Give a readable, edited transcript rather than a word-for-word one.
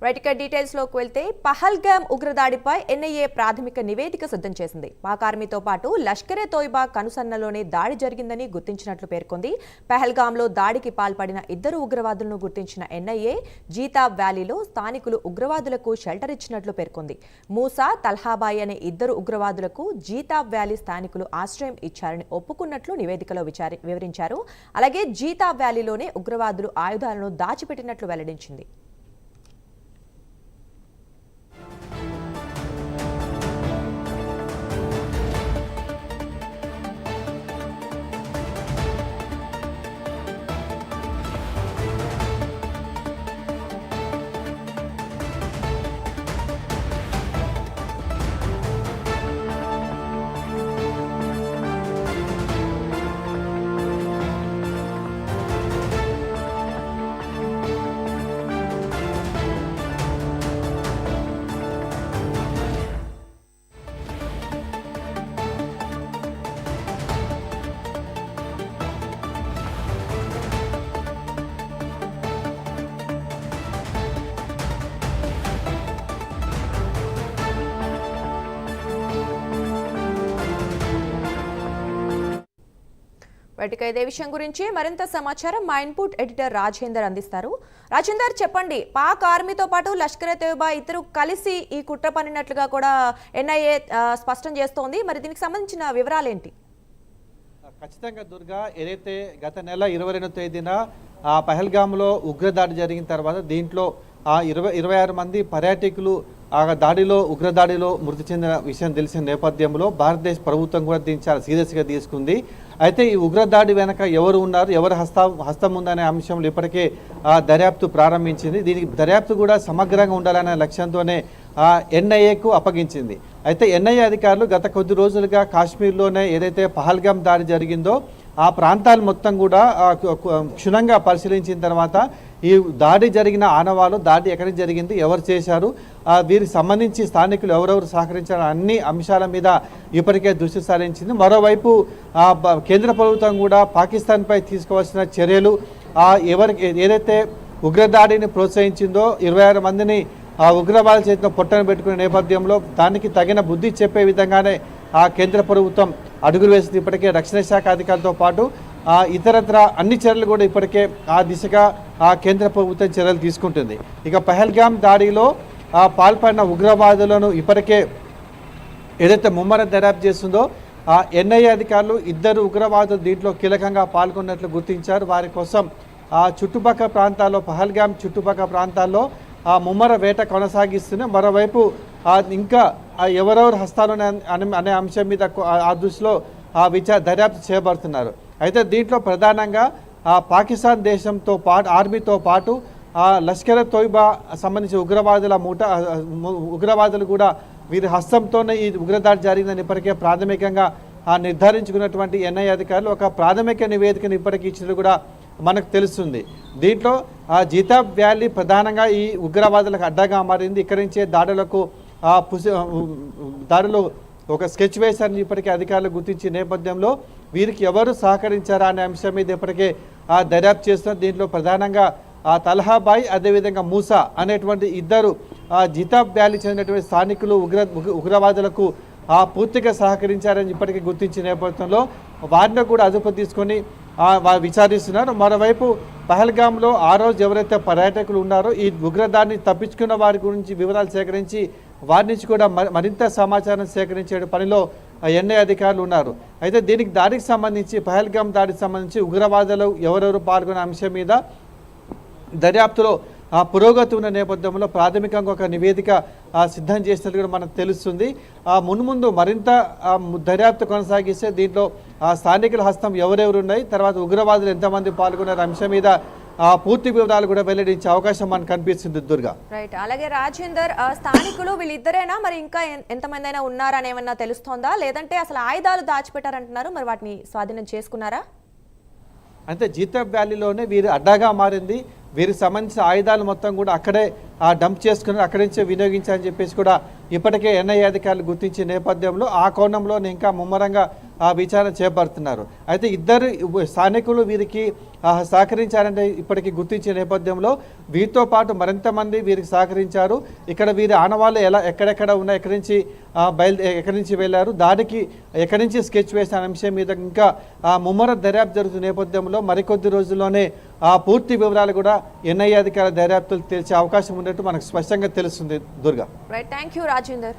Right details లోకి వెళ్తే Pahalgam ఉగ్రదాడిపై NIA ప్రాథమిక నివేదిక సిద్ధం చేసింది. పాక్ ఆర్మీతో పాటు లష్కరే తోయిబా కనుసన్నలోనే దాడి జరిగిందని గుర్తించినట్లు పేర్కొంది. పహల్గామ్లో దాడికి పాల్పడిన ఇద్దరు ఉగ్రవాదులను గుర్తించిన ఎన్ఐఏ జీతాబ్ వ్యాలీలో స్థానికులు ఉగ్రవాదులకు షెల్టర్ ఇచ్చినట్లు పేర్కొంది. మూసా, తల్హాబాయి అనే ఇద్దరు ఉగ్రవాదులకు జీతాబ్ వ్యాలీ స్థానికులు ఆశ్రయం ఇచ్చారని ఒప్పుకున్నట్లు నివేదికలో వివరించారు. అలాగే జీతాబ్ వ్యాలీలోనే ఉగ్రవాదులు ఆయుధాలను దాచిపెట్టినట్లు వెల్లడించింది. ఇదే విషయం గురించి మరింత సమాచారం మా ఇన్పుట్ ఎడిటర్ రాజేందర్ అందిస్తారు. రాజేందర్, చెప్పండి, పాక్ ఆర్మీతో పాటు లష్కరే తోయిబా ఇద్దరు కలిసి ఈ కుట్ర పన్నినట్లుగా కూడా ఎన్ఐఏ స్పష్టం చేస్తోంది. మరి దీనికి సంబంధించిన వివరాలేంటి? ఖచ్చితంగా దుర్గా, ఏదైతే గత నెల 22వ తేదీన పహల్గామ్లో ఉగ్రదాడి జరిగిన తర్వాత దీంట్లో 26 మంది పర్యాటకులు దాడిలో ఉగ్రదాడిలో మృతి చెందిన విషయం తెలిసిన నేపథ్యంలో భారతదేశ ప్రభుత్వం కూడా దీన్ని చాలా సీరియస్గా తీసుకుంది. అయితే ఈ ఉగ్రదాడి వెనక ఎవరు ఉన్నారు, ఎవరు హస్తం ఉందనే అంశంలో ఇప్పటికే దర్యాప్తు ప్రారంభించింది. దీనికి దర్యాప్తు కూడా సమగ్రంగా ఉండాలనే లక్ష్యంతోనే ఎన్ఐఏకు అప్పగించింది. అయితే ఎన్ఐఏ అధికారులు గత కొద్ది రోజులుగా కాశ్మీర్లోనే ఏదైతే పహల్గామ్ దాడి జరిగిందో ఆ ప్రాంతాలు మొత్తం కూడా క్షుణ్ణంగా పరిశీలించిన తర్వాత ఈ దాడి జరిగిన ఆనవాళ్ళు, దాడి ఎక్కడికి జరిగింది, ఎవరు చేశారు, వీరికి సంబంధించి స్థానికులు ఎవరెవరు సహకరించారు అన్ని అంశాల మీద ఇప్పటికే దృష్టి సారించింది. మరోవైపు కేంద్ర ప్రభుత్వం కూడా పాకిస్తాన్పై తీసుకోవాల్సిన చర్యలు, ఎవరికి ఏదైతే ఉగ్రదాడిని ప్రోత్సహించిందో 26 మందిని ఉగ్రవాదుల చేతిలో పొట్టను పెట్టుకునే నేపథ్యంలో దానికి తగిన బుద్ధి చెప్పే విధంగానే కేంద్ర ప్రభుత్వం అడుగులు వేసింది. ఇప్పటికే రక్షణ శాఖ అధికారులతో పాటు ఇతరత్ర అన్ని చర్యలు కూడా ఇప్పటికే ఆ దిశగా కేంద్ర ప్రభుత్వం చర్యలు తీసుకుంటుంది. ఇక పహల్గామ్ దాడిలో పాల్పడిన ఉగ్రవాదులను ఇప్పటికే ఏదైతే ముమ్మర దర్యాప్తు చేస్తుందో ఎన్ఐఏ అధికారులు ఇద్దరు ఉగ్రవాదులు దీంట్లో కీలకంగా పాల్గొన్నట్లు గుర్తించారు. వారి కోసం చుట్టుపక్కల ప్రాంతాల్లో, పహల్గామ్ చుట్టుపక్కల ప్రాంతాల్లో ముమ్మర వేట కొనసాగిస్తూనే మరోవైపు ఇంకా ఎవరెవరు హస్తాలు అనే అంశం మీద ఆ దృష్టిలో దర్యాప్తు చేయబడుతున్నారు. అయితే దీంట్లో ప్రధానంగా పాకిస్తాన్ దేశంతో పాటు ఆర్మీతో పాటు లష్కరే తోయిబా సంబంధించిన ఉగ్రవాదులు కూడా వీరి హస్తంతోనే ఈ ఉగ్రదాడి జరిగిందని ఇప్పటికే ప్రాథమికంగా నిర్ధారించుకున్నటువంటి ఎన్ఐఏ అధికారులు ఒక ప్రాథమిక నివేదికను ఇప్పటికీ ఇచ్చినట్టు కూడా మనకు తెలుస్తుంది. దీంట్లో జీతాబ్ వ్యాలీ ప్రధానంగా ఈ ఉగ్రవాదులకు అడ్డగా మారింది. ఇక్కడి నుంచే దాడిలో ఒక స్కెచ్ వేశారని ఇప్పటికే అధికారులు గుర్తించిన నేపథ్యంలో వీరికి ఎవరు సహకరించారా అనే అంశం మీద ఇప్పటికే దర్యాప్తు చేస్తున్నారు. దీంట్లో ప్రధానంగా తల్హాబాయి, అదేవిధంగా మూసా అనేటువంటి ఇద్దరు జీతాబ్ వ్యాలీ చెందినటువంటి స్థానికులు ఉగ్రవాదులకు పూర్తిగా సహకరించారని ఇప్పటికీ గుర్తించిన నేపథ్యంలో వారిని కూడా అదుపు తీసుకొని విచారిస్తున్నారు. మరోవైపు పహల్గామ్లో ఆ రోజు ఎవరైతే పర్యాటకులు ఉన్నారో ఈ ఉగ్రదాడిని తప్పించుకున్న వారి గురించి వివరాలు సేకరించి వారి నుంచి కూడా మరింత సమాచారం సేకరించే పనిలో ఎన్ఐఏ అధికారులు ఉన్నారు. అయితే దాడికి సంబంధించి పహల్గామ్ దాడికి సంబంధించి ఉగ్రవాదులు ఎవరెవరు పాల్గొనే అంశం మీద దర్యాప్తులో పురోగతి ఉన్న నేపథ్యంలో ప్రాథమికంగా ఒక నివేదిక సిద్ధం చేసినట్టు కూడా మనకు తెలుస్తుంది. మున్ముందు మరింత దర్యాప్తు కొనసాగిస్తే దీంట్లో స్థానికుల హస్తం ఎవరెవరు ఉన్నాయి, తర్వాత ఉగ్రవాదులు ఎంతమంది పాల్గొన్నారు అంశం మీద పూర్తి వివరాలు కూడా వెల్లడించే అవకాశం మనకు కనిపిస్తుంది. దుర్గా, రైట్. అలాగే రాజేందర్, స్థానికులు వీళ్ళిద్దరేనా, మరి ఇంకా ఎంతమంది అయినా ఉన్నారని ఏమన్నా తెలుస్తోందా, లేదంటే అసలు ఆయుధాలు దాచిపెట్టారంటున్నారు, మరి వాటిని స్వాధీనం చేసుకున్నారా? అంటే జీతాబ్ వ్యాలీలోనే వీరు అడ్డాగా మారింది. వీరికి సంబంధించిన ఆయుధాలు మొత్తం కూడా అక్కడే డంప్ చేసుకుని అక్కడి నుంచే వినియోగించాలని చెప్పేసి కూడా ఇప్పటికే ఎన్ఐఏ అధికారులు గుర్తించిన నేపథ్యంలో ఆ కోణంలో ఇంకా ముమ్మరంగా విచారణ చేపడుతున్నారు. అయితే ఇద్దరు స్థానికులు వీరికి సహకరించారంటే ఇప్పటికీ గుర్తించిన నేపథ్యంలో వీరితో పాటు మరింత మంది వీరికి సహకరించారు. ఇక్కడ వీరి ఆనవాళ్ళు ఎక్కడెక్కడ ఉన్నాయి, ఎక్కడి నుంచి వెళ్ళారు, దానికి ఎక్కడి నుంచి స్కెచ్ వేసిన అంశం మీద ఇంకా ముమ్మర దర్యాప్తు జరుగుతున్న నేపథ్యంలో మరికొద్ది రోజుల్లోనే పూర్తి వివరాలు కూడా ఎన్ఐఏ అధికారుల దర్యాప్తులు తెలిసే అవకాశం ఉన్నట్టు మనకు స్పష్టంగా తెలుస్తుంది. Durga. Right, thank you Rajender.